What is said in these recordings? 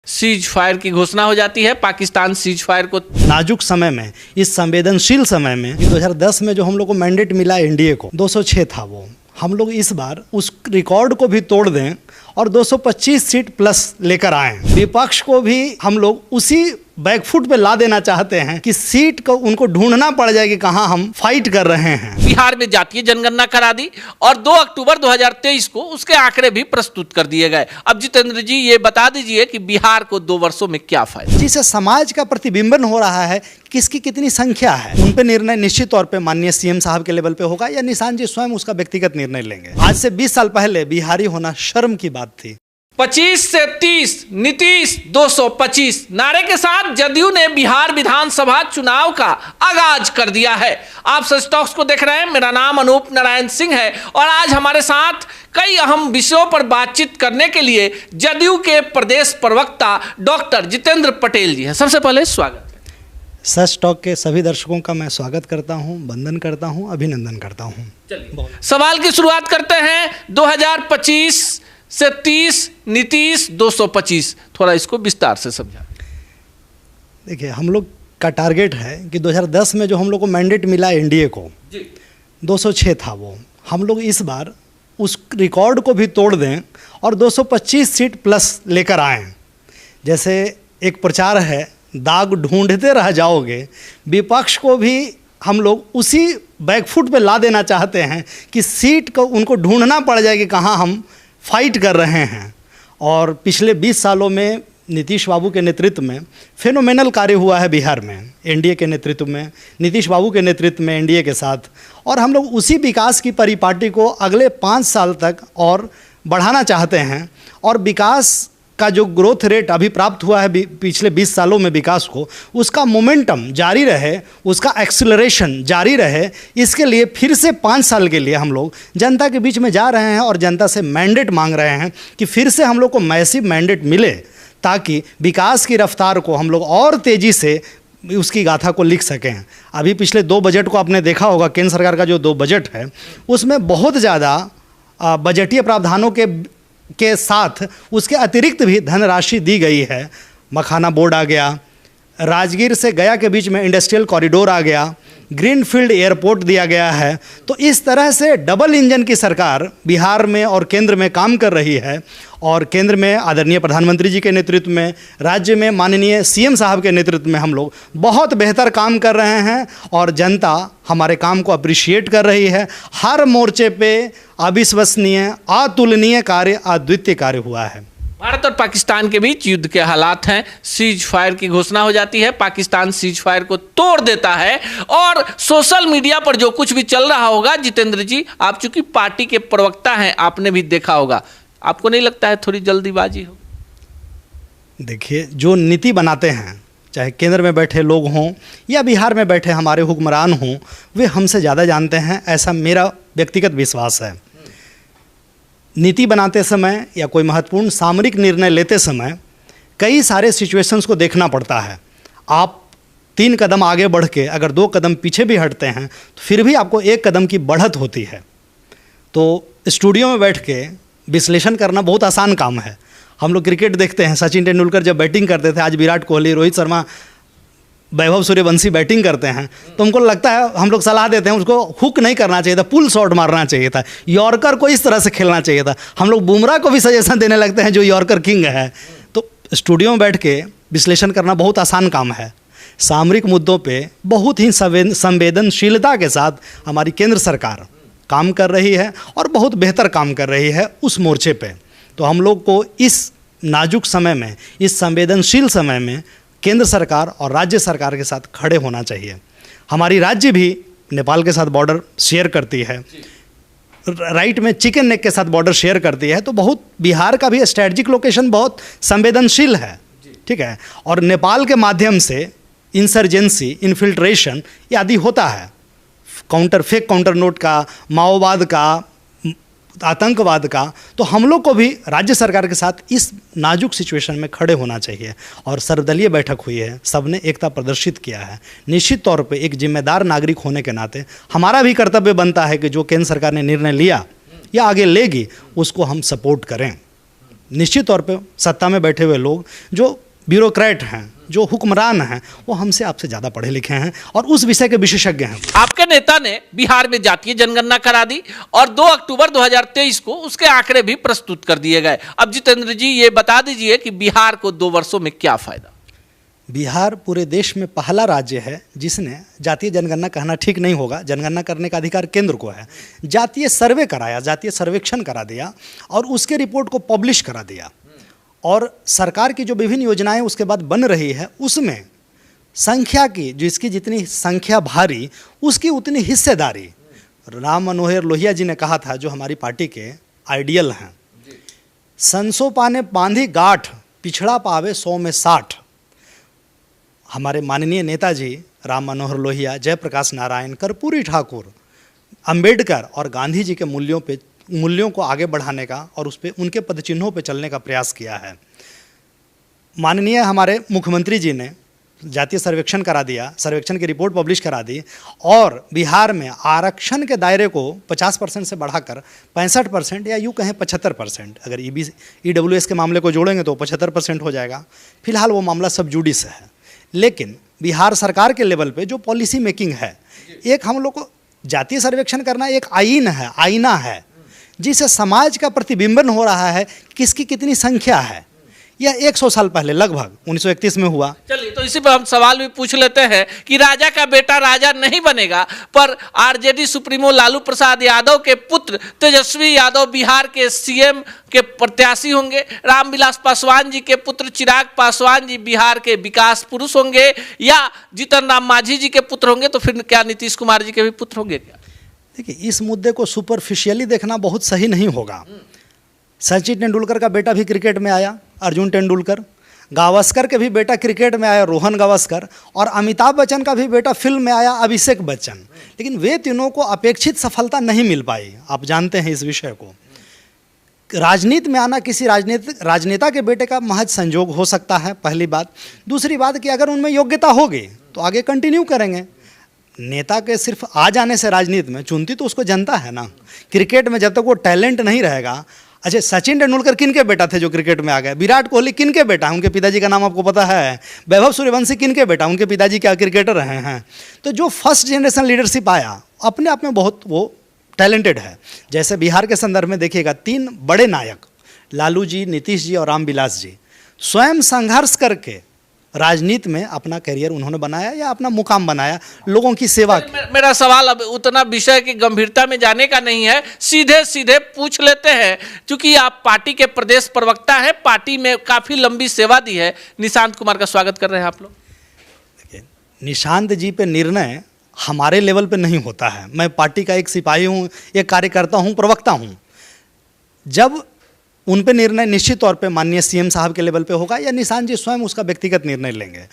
Cease fire की घोषणा हो जाती है। पाकिस्तान सीज फायर को नाजुक समय में, इस संवेदनशील समय में 2010 में जो हम लोग को मैंडेट मिला एनडीए को 206 था, वो हम लोग इस बार उस रिकॉर्ड को भी तोड़ दें और 225 सीट प्लस लेकर आए। विपक्ष को भी हम लोग उसी बैकफुट पे ला देना चाहते हैं कि सीट को उनको ढूंढना पड़ जाए कि कहां हम फाइट कर रहे हैं। बिहार में जातीय जनगणना करा दी और 2 अक्टूबर 2023 को उसके आंकड़े भी प्रस्तुत कर दिए गए। अब जितेंद्र जी ये बता दीजिए कि बिहार को 2 वर्षों में क्या फायदा, जिससे समाज का प्रतिबिंबन हो रहा है, किसकी कितनी संख्या है, उन पे निर्णय निश्चित तौर पे माननीय सीएम साहब के लेवल पे होगा या निशान जी स्वयं उसका व्यक्तिगत निर्णय लेंगे। आज से 20 साल पहले बिहारी होना शर्म की बात थी। 25 से 30 नीतीश 225 नारे के साथ जदयू ने बिहार विधानसभा चुनाव का आगाज कर दिया है। आप सच टॉक्स को देख रहे हैं। मेरा नाम अनूप नारायण सिंह है और आज हमारे साथ कई अहम विषयों पर बातचीत करने के लिए जदयू के प्रदेश प्रवक्ता डॉक्टर जितेंद्र पटेल जी हैं। सबसे पहले स्वागत। सच टॉक के सभी दर्शकों का मैं स्वागत करता हूं, वंदन करता हूं, अभिनंदन करता हूं। चलिए सवाल की शुरुआत करते हैं। 2025 से 30 नीतीश 225, थोड़ा इसको विस्तार से समझा। देखिए, हम लोग का टारगेट है कि 2010 में जो हम लोग को मैंडेट मिला एनडीए को 206 था, वो हम लोग इस बार उस रिकॉर्ड को भी तोड़ दें और 225 सीट प्लस लेकर आएँ। जैसे एक प्रचार है, दाग ढूंढते रह जाओगे, विपक्ष को भी हम लोग उसी बैकफुट पे ला देना चाहते हैं कि सीट को उनको ढूंढना पड़ जाए कि कहाँ हम फाइट कर रहे हैं। और पिछले 20 सालों में नीतीश बाबू के नेतृत्व में फेनोमेनल कार्य हुआ है बिहार में, एनडीए के नेतृत्व में, नीतीश बाबू के नेतृत्व में एनडीए के साथ, और हम लोग उसी विकास की परिपाटी को अगले 5 साल तक और बढ़ाना चाहते हैं। और विकास का जो ग्रोथ रेट अभी प्राप्त हुआ है पिछले 20 सालों में विकास को, उसका मोमेंटम जारी रहे, उसका एक्सेलरेशन जारी रहे, इसके लिए फिर से 5 साल के लिए हम लोग जनता के बीच में जा रहे हैं और जनता से मैंडेट मांग रहे हैं कि फिर से हम लोग को मैसिव मैंडेट मिले, ताकि विकास की रफ्तार को हम लोग और तेज़ी से उसकी गाथा को लिख सकें। अभी पिछले 2 बजट को आपने देखा होगा, केंद्र सरकार का जो 2 बजट है उसमें बहुत ज़्यादा बजटीय प्रावधानों के साथ उसके अतिरिक्त भी धनराशि दी गई है। मखाना बोर्ड आ गया, राजगीर से गया के बीच में इंडस्ट्रियल कॉरिडोर आ गया, ग्रीनफील्ड एयरपोर्ट दिया गया है। तो इस तरह से डबल इंजन की सरकार बिहार में और केंद्र में काम कर रही है। और केंद्र में आदरणीय प्रधानमंत्री जी के नेतृत्व में, राज्य में माननीय सीएम साहब के नेतृत्व में हम लोग बहुत बेहतर काम कर रहे हैं और जनता हमारे काम को अप्रिशिएट कर रही है। हर मोर्चे पे अविश्वसनीय, अतुलनीय कार्य, अद्वितीय कार्य हुआ है। भारत और पाकिस्तान के बीच युद्ध के हालात हैं। सीज फायर की घोषणा हो जाती है, पाकिस्तान सीज फायर को तोड़ देता है और सोशल मीडिया पर जो कुछ भी चल रहा होगा, जितेंद्र जी आप चूंकि पार्टी के प्रवक्ता हैं, आपने भी देखा होगा, आपको नहीं लगता है थोड़ी जल्दीबाजी हो? देखिए, जो नीति बनाते हैं, चाहे केंद्र में बैठे लोग हों या बिहार में बैठे हमारे हुक्मरान हों, वे हमसे ज़्यादा जानते हैं, ऐसा मेरा व्यक्तिगत विश्वास है। नीति बनाते समय या कोई महत्वपूर्ण सामरिक निर्णय लेते समय कई सारे सिचुएशंस को देखना पड़ता है। आप 3 कदम आगे बढ़ के अगर 2 कदम पीछे भी हटते हैं तो फिर भी आपको 1 कदम की बढ़त होती है। तो स्टूडियो में बैठ के विश्लेषण करना बहुत आसान काम है। हम लोग क्रिकेट देखते हैं, सचिन तेंदुलकर जब बैटिंग करते थे, आज विराट कोहली, रोहित शर्मा, वैभव सूर्यवंशी बैटिंग करते हैं, तो हमको लगता है, हम लोग सलाह देते हैं उसको हुक नहीं करना चाहिए था, पुल शॉट मारना चाहिए था, यॉर्कर को इस तरह से खेलना चाहिए था। हम लोग बुमराह को भी सजेशन देने लगते हैं जो यॉर्कर किंग है। तो स्टूडियो में बैठ के विश्लेषण करना बहुत आसान काम है। सामरिक मुद्दों पे बहुत ही संवेदनशीलता के साथ हमारी केंद्र सरकार काम कर रही है और बहुत बेहतर काम कर रही है उस मोर्चे पे। तो हम लोग को इस नाजुक समय में, इस संवेदनशील समय में केंद्र सरकार और राज्य सरकार के साथ खड़े होना चाहिए। हमारी राज्य भी नेपाल के साथ बॉर्डर शेयर करती है, राइट में चिकन नेक के साथ बॉर्डर शेयर करती है। तो बहुत बिहार का भी स्ट्रेटजिक लोकेशन बहुत संवेदनशील है, ठीक है। और नेपाल के माध्यम से इंसर्जेंसी, इन्फिल्ट्रेशन आदि होता है, फेक काउंटर नोट का, माओवाद का, आतंकवाद का। तो हम लोग को भी राज्य सरकार के साथ इस नाजुक सिचुएशन में खड़े होना चाहिए। और सर्वदलीय बैठक हुई है, सबने एकता प्रदर्शित किया है। निश्चित तौर पे एक जिम्मेदार नागरिक होने के नाते हमारा भी कर्तव्य बनता है कि जो केंद्र सरकार ने निर्णय लिया या आगे लेगी उसको हम सपोर्ट करें। निश्चित तौर पे सत्ता में बैठे हुए लोग जो ब्यूरोक्रेट हैं, जो हुक्मरान हैं, वो हमसे आपसे ज़्यादा पढ़े लिखे हैं और उस विषय के विशेषज्ञ हैं। आपके नेता ने बिहार में जातीय जनगणना करा दी और 2 अक्टूबर 2023 को उसके आंकड़े भी प्रस्तुत कर दिए गए। अब जितेंद्र जी ये बता दीजिए कि बिहार को 2 वर्षों में क्या फायदा? बिहार पूरे देश में पहला राज्य है जिसने जातीय जनगणना कहना ठीक नहीं होगा, जनगणना करने का अधिकार केंद्र को है, जातीय सर्वे कराया, जातीय सर्वेक्षण करा दिया और उसके रिपोर्ट को पब्लिश करा दिया। और सरकार की जो विभिन्न योजनाएं उसके बाद बन रही है उसमें संख्या की, जिसकी जितनी संख्या भारी उसकी उतनी हिस्सेदारी। राम मनोहर लोहिया जी ने कहा था, जो हमारी पार्टी के आइडियल हैं, संसो पाने बांधी गांठ, पिछड़ा पावे 100 में 60। हमारे माननीय नेताजी राम मनोहर लोहिया, जयप्रकाश नारायण, कर्पूरी ठाकुर, अंबेडकर और गांधी जी के मूल्यों को आगे बढ़ाने का और उस पर उनके पदचिन्हों पर चलने का प्रयास किया है। माननीय हमारे मुख्यमंत्री जी ने जातीय सर्वेक्षण करा दिया, सर्वेक्षण की रिपोर्ट पब्लिश करा दी और बिहार में आरक्षण के दायरे को 50% से बढ़ाकर 65% या यूँ कहें 75%, अगर EWS के मामले को जोड़ेंगे तो 75% हो जाएगा। फिलहाल वो मामला सब जुडिस है, लेकिन बिहार सरकार के लेवल पे जो पॉलिसी मेकिंग है, एक हम लोग को जातीय सर्वेक्षण करना एक आईना है जिससे समाज का प्रतिबिंबन हो रहा है किसकी कितनी संख्या है। यह 100 साल पहले लगभग 1931 में हुआ। चलिए, तो इसी पर हम सवाल भी पूछ लेते हैं कि राजा का बेटा राजा नहीं बनेगा, पर आरजेडी सुप्रीमो लालू प्रसाद यादव के पुत्र तेजस्वी यादव बिहार के सीएम के प्रत्याशी होंगे। रामविलास पासवान जी के पुत्र चिराग पासवान जी बिहार के विकास पुरुष होंगे, या जीतन राम मांझी जी के पुत्र होंगे, तो फिर क्या नीतीश कुमार जी के भी पुत्र होंगे क्या? देखिए, इस मुद्दे को सुपरफिशियली देखना बहुत सही नहीं होगा। सचिन तेंदुलकर का बेटा भी क्रिकेट में आया, अर्जुन तेंदुलकर, गावस्कर के भी बेटा क्रिकेट में आया, रोहन गावस्कर, और अमिताभ बच्चन का भी बेटा फिल्म में आया, अभिषेक बच्चन। लेकिन वे तीनों को अपेक्षित सफलता नहीं मिल पाई। आप जानते हैं इस विषय को। राजनीति में आना किसी राजनेता के बेटे का महज संजोग हो सकता है, पहली बात। दूसरी बात कि अगर उनमें योग्यता होगी तो आगे कंटिन्यू करेंगे। नेता के सिर्फ आ जाने से राजनीति में चुनती तो उसको जनता है ना। क्रिकेट में जब तक वो टैलेंट नहीं रहेगा। अच्छा, सचिन तेंदुलकर किन के बेटा थे जो क्रिकेट में आ गए? विराट कोहली किन के बेटा? उनके पिताजी का नाम आपको पता है? वैभव सूर्यवंशी किन के बेटा? उनके पिताजी क्या क्रिकेटर रहे हैं? तो जो फर्स्ट जनरेशन लीडरशिप आया अपने आप में बहुत वो टैलेंटेड है। जैसे बिहार के संदर्भ में देखिएगा, 3 बड़े नायक लालू जी, नीतीश जी और रामविलास जी स्वयं संघर्ष करके राजनीति में अपना करियर उन्होंने बनाया या अपना मुकाम बनाया, लोगों की सेवा की। मेरा सवाल अब उतना विषय की गंभीरता में जाने का नहीं है, सीधे सीधे पूछ लेते हैं, क्योंकि आप पार्टी के प्रदेश प्रवक्ता हैं, पार्टी में काफी लंबी सेवा दी है। निशांत कुमार का स्वागत कर रहे हैं आप लोग। देखिए, निशांत जी पे निर्णय हमारे लेवल पे नहीं होता है। मैं पार्टी का एक सिपाही हूँ, एक कार्यकर्ता हूँ, प्रवक्ता हूँ। जब उन पे निर्णय निश्चित तौर पे माननीय सीएम साहब के लेवल पे होगा या निशांत जी स्वयं उसका व्यक्तिगत निर्णय लेंगे।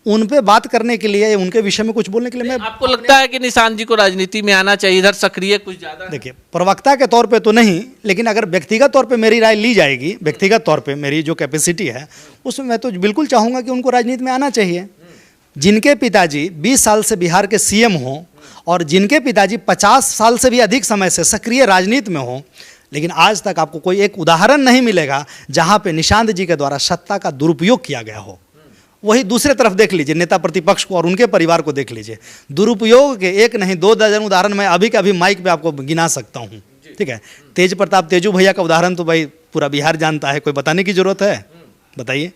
उन पे बात करने के लिए, उनके विषय में कुछ बोलने के लिए मैं, आपको लगता है कि निशांत जी को राजनीति में आना चाहिए, इधर सक्रिय कुछ ज्यादा? देखिए, प्रवक्ता के तौर पे तो नहीं, लेकिन अगर व्यक्तिगत तौर पे मेरी राय ली जाएगी, व्यक्तिगत तौर पे मेरी जो कैपेसिटी है उसमें मैं तो बिल्कुल चाहूँगा कि उनको राजनीति में आना चाहिए। जिनके पिताजी 20 साल से बिहार के सीएम हों और जिनके पिताजी 50 साल से भी अधिक समय से सक्रिय राजनीति में हों, लेकिन आज तक आपको कोई एक उदाहरण नहीं मिलेगा जहां पे निशांत जी के द्वारा सत्ता का दुरुपयोग किया गया हो। वही दूसरे तरफ देख लीजिए, नेता प्रतिपक्ष को और उनके परिवार को देख लीजिए। दुरुपयोग के 1 नहीं 2 दर्जन उदाहरण मैं अभी के अभी माइक पे आपको गिना सकता हूँ। ठीक है, तेज प्रताप तेजू भैया का उदाहरण तो भाई पूरा बिहार जानता है, कोई बताने की जरूरत है? बताइए।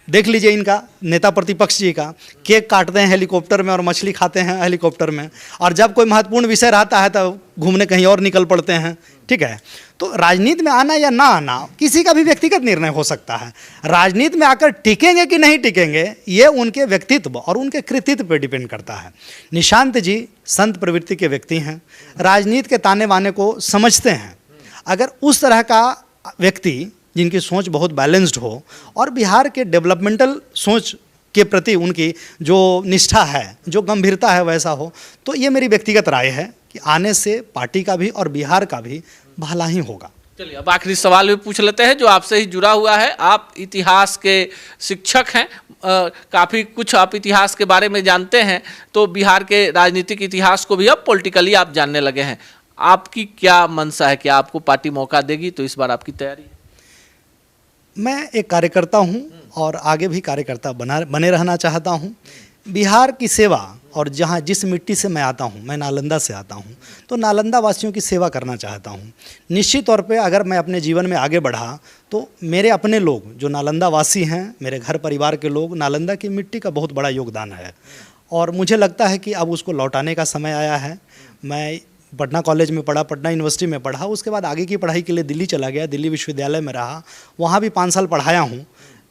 देख लीजिए इनका, नेता प्रतिपक्ष जी का, केक काटते हैं हेलीकॉप्टर में और मछली खाते हैं हेलीकॉप्टर में, और जब कोई महत्वपूर्ण विषय रहता है तो घूमने कहीं और निकल पड़ते हैं। ठीक है, तो राजनीति में आना या ना आना किसी का भी व्यक्तिगत निर्णय हो सकता है। राजनीति में आकर टिकेंगे कि नहीं टिकेंगे ये उनके व्यक्तित्व और उनके कृतित्व पर डिपेंड करता है। निशांत जी संत प्रवृत्ति के व्यक्ति हैं, राजनीति के ताने बाने को समझते हैं। अगर उस तरह का व्यक्ति जिनकी सोच बहुत बैलेंस्ड हो और बिहार के डेवलपमेंटल सोच के प्रति उनकी जो निष्ठा है, जो गंभीरता है वैसा हो, तो ये मेरी व्यक्तिगत राय है कि आने से पार्टी का भी और बिहार का भी भला ही होगा। चलिए, अब आखिरी सवाल भी पूछ लेते हैं जो आपसे ही जुड़ा हुआ है। आप इतिहास के शिक्षक हैं, काफ़ी कुछ आप इतिहास के बारे में जानते हैं, तो बिहार के राजनीतिक इतिहास को भी अब पॉलिटिकली आप जानने लगे हैं। आपकी क्या मंशा है कि आपको पार्टी मौका देगी, तो इस बार आपकी तैयारी है? मैं एक कार्यकर्ता हूं और आगे भी कार्यकर्ता बने रहना चाहता हूं। बिहार की सेवा और जहां जिस मिट्टी से मैं आता हूं, मैं नालंदा से आता हूं, तो नालंदा वासियों की सेवा करना चाहता हूं। निश्चित तौर पे अगर मैं अपने जीवन में आगे बढ़ा तो मेरे अपने लोग जो नालंदा वासी हैं, मेरे घर परिवार के लोग, नालंदा की मिट्टी का बहुत बड़ा योगदान है और मुझे लगता है कि अब उसको लौटाने का समय आया है। मैं पटना कॉलेज में पढ़ा, पटना यूनिवर्सिटी में पढ़ा, उसके बाद आगे की पढ़ाई के लिए दिल्ली चला गया, दिल्ली विश्वविद्यालय में रहा, वहाँ भी 5 साल पढ़ाया हूँ।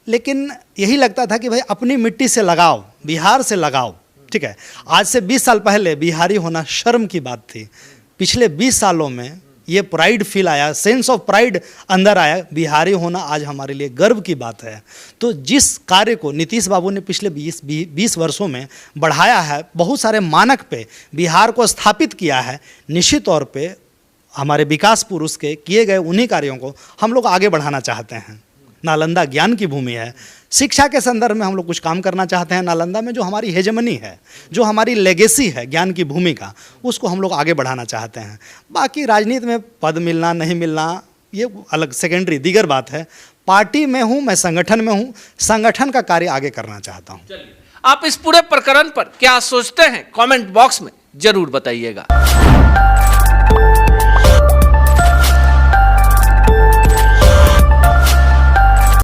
लेकिन यही लगता था कि भाई अपनी मिट्टी से लगाओ, बिहार से लगाओ, ठीक है। आज से 20 साल पहले बिहारी होना शर्म की बात थी। पिछले 20 सालों में ये प्राइड फील आया, सेंस ऑफ प्राइड अंदर आया। बिहारी होना आज हमारे लिए गर्व की बात है। तो जिस कार्य को नीतीश बाबू ने पिछले 20 वर्षों में बढ़ाया है, बहुत सारे मानक पे बिहार को स्थापित किया है, निश्चित तौर पे हमारे विकास पुरुष के किए गए उन्हीं कार्यों को हम लोग आगे बढ़ाना चाहते हैं। नालंदा ज्ञान की भूमि है। शिक्षा के संदर्भ में हम लोग कुछ काम करना चाहते हैं। नालंदा में जो हमारी हेजेमनी है, जो हमारी लेगेसी है ज्ञान की भूमि का, उसको हम लोग आगे बढ़ाना चाहते हैं। बाकी राजनीति में पद मिलना नहीं मिलना ये अलग सेकेंडरी दीगर बात है। पार्टी में हूँ, मैं संगठन में हूँ, संगठन का कार्य आगे करना चाहता हूँ। आप इस पूरे प्रकरण पर क्या सोचते हैं, कमेंट बॉक्स में जरूर बताइएगा।